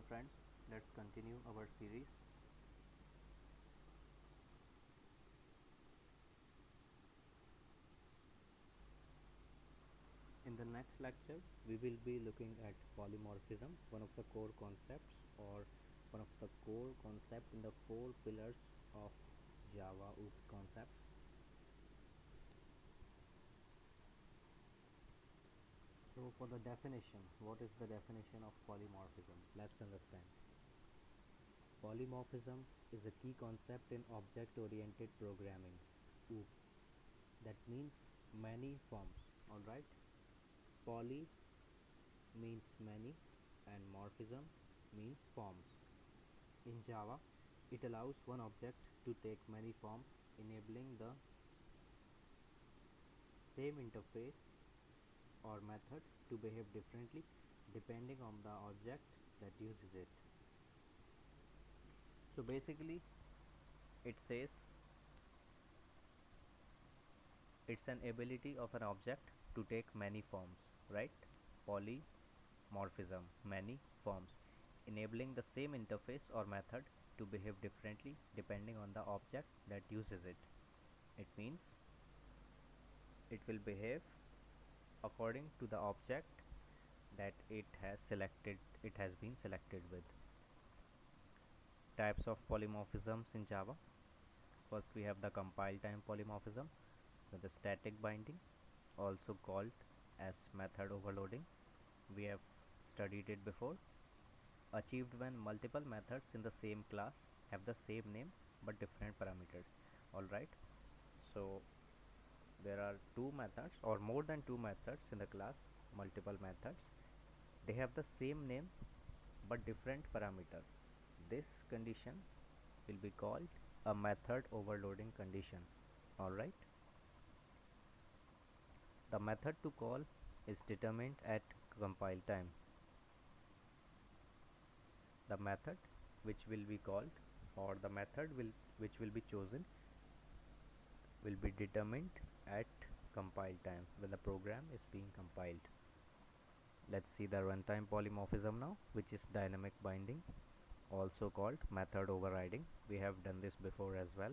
Hello friends, let's continue our series. In the next lecture, we will be looking at polymorphism, one of the core concepts or one of the core concepts in the four pillars of Java OOPS concepts. So for the definition, what is the definition of polymorphism? Let's understand. Polymorphism is a key concept in object-oriented programming, OOPS. That means many forms, alright? Poly means many and morphism means forms. In Java, it allows one object to take many forms, enabling the same interface or method to behave differently depending on the object that uses it. So basically, it says it's an ability of an object to take many forms, right? Polymorphism, many forms, enabling the same interface or method to behave differently depending on the object that uses it. It means it will behave according to the object that it has been selected with. Types of polymorphisms in Java. First we have the compile time polymorphism, so the static binding, also called as method overloading. We have studied it before. Achieved when multiple methods in the same class have the same name but different parameters. Alright, so there are two methods or more than two methods in the class, multiple methods. They have the same name but different parameter. This condition will be called a method overloading condition. Alright, the method to call is determined at compile time. The method which will be called or the method which will be chosen will be determined at compile time when the program is being compiled. Let's see the runtime polymorphism now, which is dynamic binding, also called method overriding. We have done this before as well.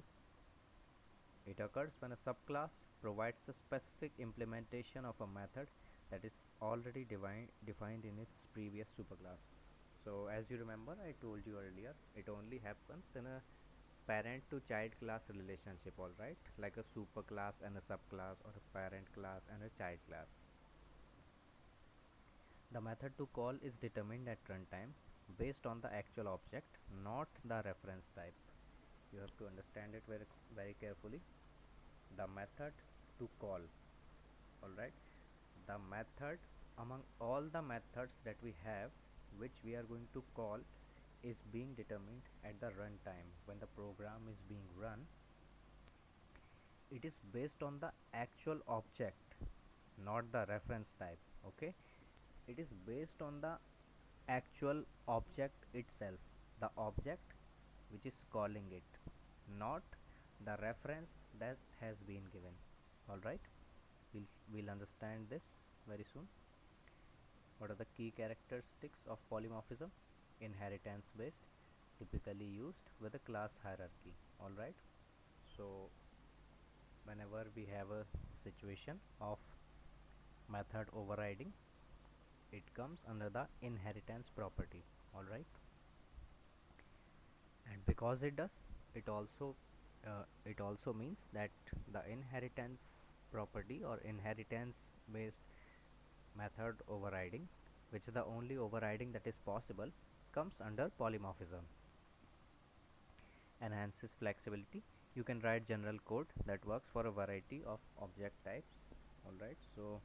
It occurs when a subclass provides a specific implementation of a method that is already defined in its previous superclass. So as you remember, I told you earlier, it only happens in a parent to child class relationship, alright, like a superclass and a subclass or a parent class and a child class. The method to call is determined at runtime based on the actual object, not the reference type. You have to understand it very carefully. The method to call, alright, the method among all the methods that we have which we are going to call is being determined at the runtime when the program is being run. It is based on the actual object, not the reference type. Okay, it is based on the actual object itself, the object which is calling it, not the reference that has been given. Alright, we'll understand this very soon. What are the key characteristics of polymorphism? Inheritance based, typically used with a class hierarchy. Alright, so whenever we have a situation of method overriding, it comes under the inheritance property. Alright, and because it does, it also means that the inheritance property or inheritance based method overriding, which is the only overriding that is possible, comes under polymorphism. Enhances flexibility. You can write general code that works for a variety of object types. Alright, so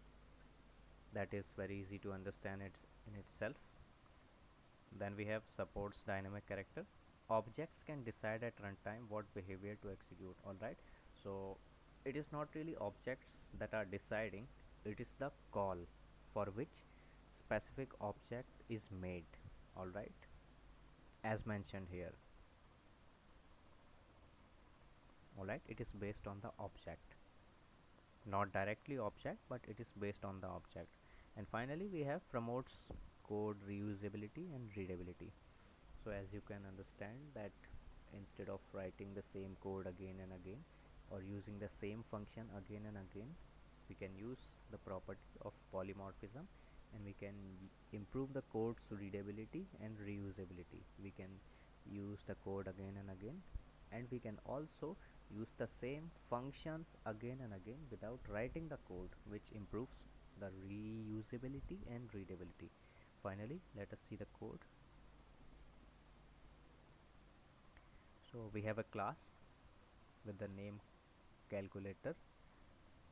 that is very easy to understand it in itself. Then we have supports dynamic character. Objects can decide at runtime what behavior to execute. Alright, so it is not really objects that are deciding, it is the call for which specific object is made. Alright, as mentioned here. Alright, it is based on the object, not directly object, but it is based on the object. And finally we have promotes code reusability and readability. So as you can understand that instead of writing the same code again and again or using the same function again and again, we can use the property of polymorphism, and we can improve the code's readability and reusability. We can use the code again and again, and we can also use the same functions again and again without writing the code, which improves the reusability and readability. Finally, let us see the code. So we have a class with the name calculator.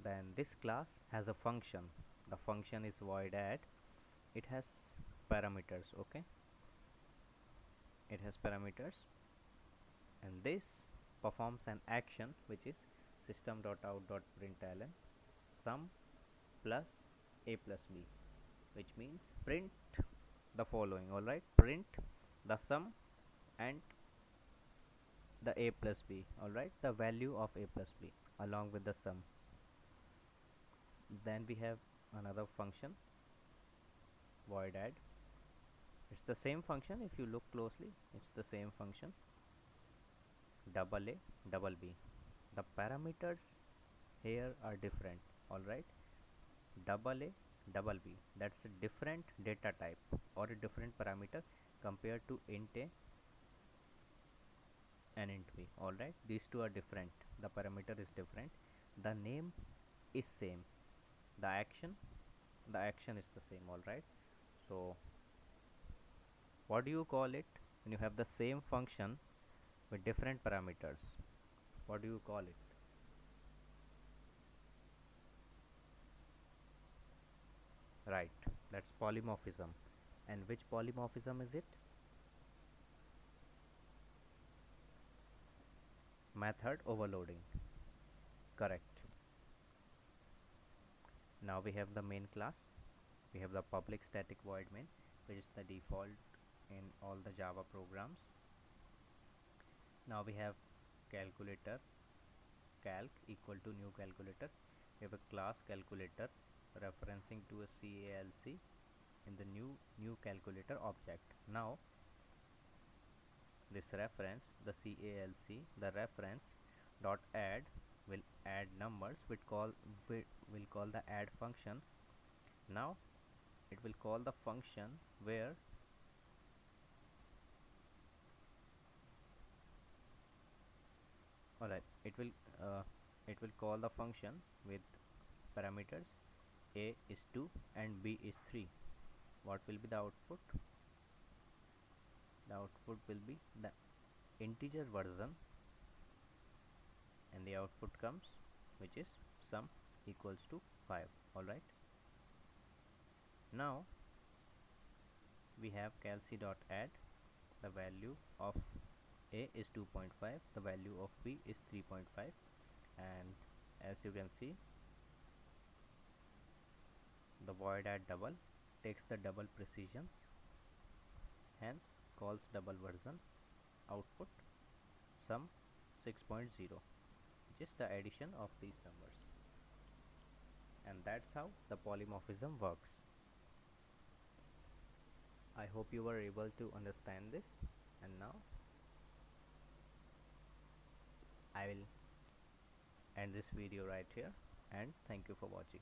Then this class has a function. The function is void add. It has parameters. Okay, it has parameters, and this performs an action which is system.out.println sum plus a plus b, which means print the following. All right, print the sum and the a plus b. All right, the value of a plus b along with the sum. Then we have another function void add. It's the same function. If you look closely, it's the same function, double a double b. The parameters here are different. All right, double a double b, that's a different data type or a different parameter compared to int a and int b. All right, these two are different. The parameter is different. The name is same. The action is the same. All right, so what do you call it when you have the same function with different parameters? What do you call it? Right, that's polymorphism. And which polymorphism is it? Method overloading. Correct. Now we have the main class. We have the public static void main, which is the default in all the Java programs. Now we have calculator, calc equal to new calculator. We have a class calculator referencing to a calc in the new calculator object. Now this reference, the calc, the reference dot add will add numbers. Will call the add function. Now it will call the function where alright, it will call the function with parameters a is 2 and b is 3. What will be the output? The output will be the integer version, and the output comes, which is sum equals to 5. All right, now we have calc.add. The value of a is 2.5, the value of b is 3.5, and as you can see, the void add double takes the double precision, hence calls double version. Output sum 6.0, which is the addition of these numbers. And that's how the polymorphism works. I hope you were able to understand this, and now I will end this video right here, and thank you for watching.